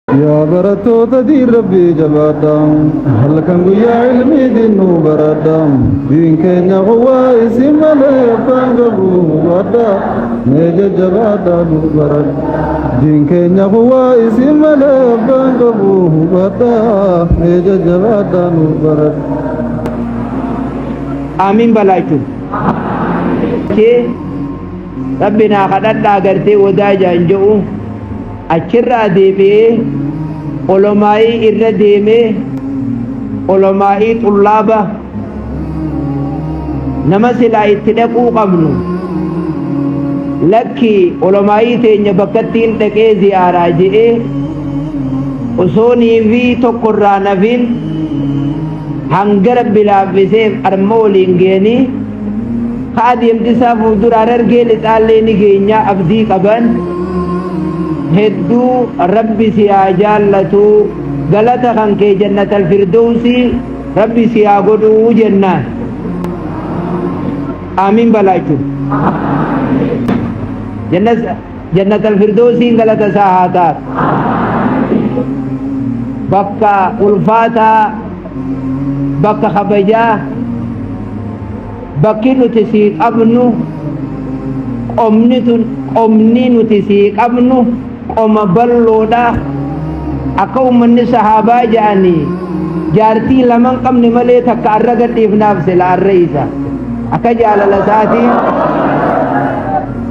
يا برتو تدي ربي جبادام هل كان يا علمي دينو برادام دين كينيا هو اسم له بانغبو ودا نجا جبادام براد دين كينيا هو اسم له بانغبو ودا نجا جبادام براد آمين بلايتو كي ربنا خدنا غرتي وداجا انجو أشرا ديمي علماء إر ديمي علماء طلابة نمسلا اتلقوا قبنو لكي علماء تيني بكتين تكي زيارة جئي أصوني في تقرانا فين هنگرب بلا بسيف أرمولين جيني خادم تسافو درار رجل تعليني جينيا أبدي قبن هدو ربي سياجالتو غلطة خانكي جنة الفردوسي ربي سياغدو جنة آمين بلايتو جنة الفردوسي غلطة ساعاتات بكا ألفاتا بكا خبجا بكي نتسيق أبنو أمني نتسيق أبنو Oma balloda akau manni sahaba jani jarti lamang kam ni male takka arraga tifnaf sila arraisa aka jala lasati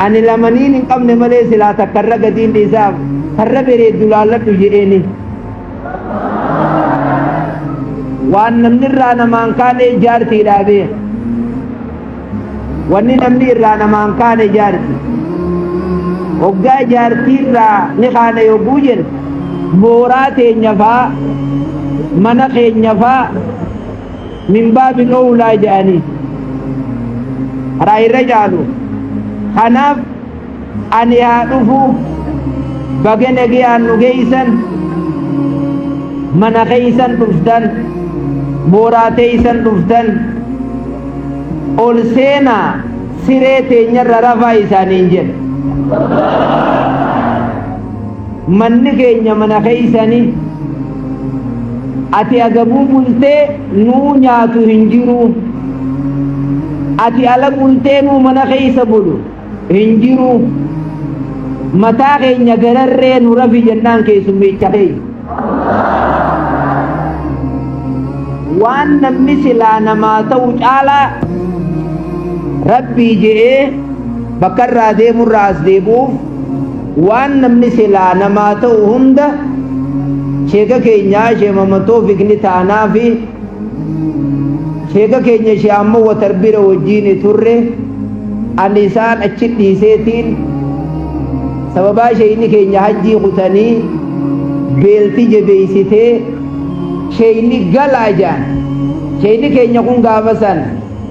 ani lamanin kam ni male sila takka arraga din disab harra bere dulala tujeeni wan namni rana mankane jarti dabe wanni namni rana mankane jarti Ogga jartirra ni khana yobujen morate nyafa mana nyafa min babil awla jani rai rajalu khanaf an yadufu bagene gi anu geisan mana geisan tufdan morate isan tufdan ol sena sirete nyarra rafa isaninjen manni keenya mana keeysani ati agabuu bultee nuu nyaatu hin jiru ati ala bultee nuu mana keeysa bulu hin jiru mataa keenya gararree nu rafi jennaan keessummeecha keenya waan namni silaa namaa ta'u caalaa rabbii je'ee bakkarraa deemurraa as deebuuf waan namni silaa namaa ta'u hunda sheeka keenyaa shee mamatoo fikni taanaa fi sheeka keenya shee amma watarbira wajjiin turre ani isaan achi dhiiseetiin sababaa sheeyni keenya hajjii kutanii beelti jabeeysitee sheeyni galaa jaan sheeyni keenya kun gaafa san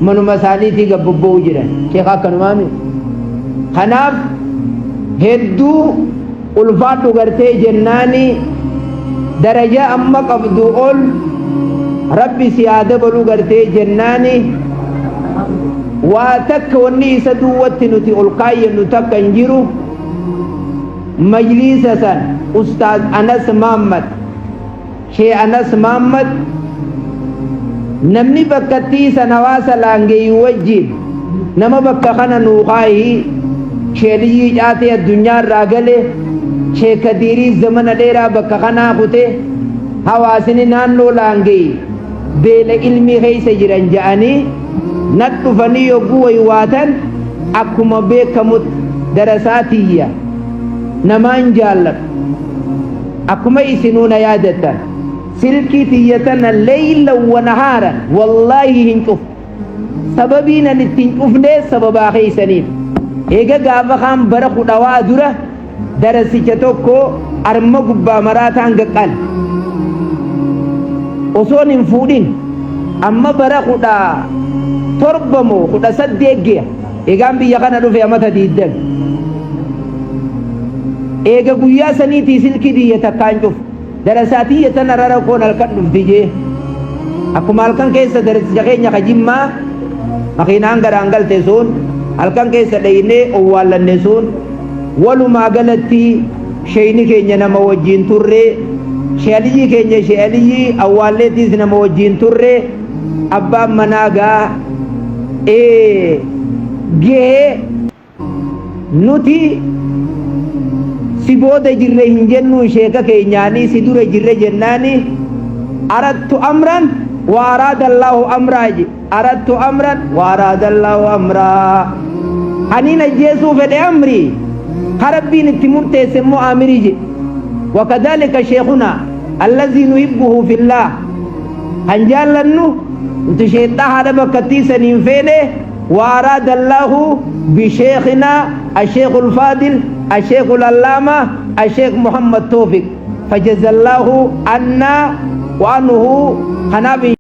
manuma isaaniitii gabbobba'uu jiran sheeka akkanumaami kanaaf hedduu ulfaadhu gartee jennaani daraja amma qabdu ol rabbi si haa dabalu gartee jennaani waa takka wanni isa duwwatti nuti ol kaayyannu takka hin jiru majliisa san ustaaz Anas Muhammad shee Anas Muhammad namni bakkattii san hawaasa laangeeyyu wajjiin nama bakka kana nuu kaayii sheeliyii caatee addunyaa irraa gale shee kadiirii zamana dheeraa bakka kanaa kute hawaasni naannoo laangeeyyi beela ilmii keeysa jiran ja'anii nat dhufanii yogguu waywaatan akkuma beekamutti darasaa tiyya namaan jaalladhu akkuma isinuu na yaadattan silkii tiyyatana leylan wa nahaaran wallaahi hin cufu sababiin an ittiin cufnee sababaa keeysaniif eega gaafa kaan bara kudhawaa dura darasicha tokko arma gubbaa maraataan gaqqal osoon hin fuudhin amma bara kudha torbamoo kudha saddeeggeya eegaan biyya kana dhufe amata diiddan eega guyyaa saniitii silkii diyya takkaan cufu darasaatiyya tana rara koon halkan dhufti jee akkuma halkan keessa darasicha keenya ka jimmaa makiinaan garaan galte sun halkan keessa dhaynee owwaallanne sun walumaa galatti شيني كينيا نما وجين تري شيالي كينيا شيالي أوليتيس نما وجين تري أبا مناغا جه نوتي سيبود جرّه هنجنو شيكا كينياني سيدور جرّه جناني أردت أمرا وأراد الله أمراج أردت أمرا وأراد الله أمرا أنين جيسو في أمري خربين التمرت يسمو آمريج وكذلك شيخنا الذي نحبه في الله هنجال لنو انتشيطا هذا بكتيسا ننفيده وأراد الله بشيخنا الشيخ الفاضل الشيخ العلامة الشيخ محمد توفيق فجزا الله عنا وعنه خنابي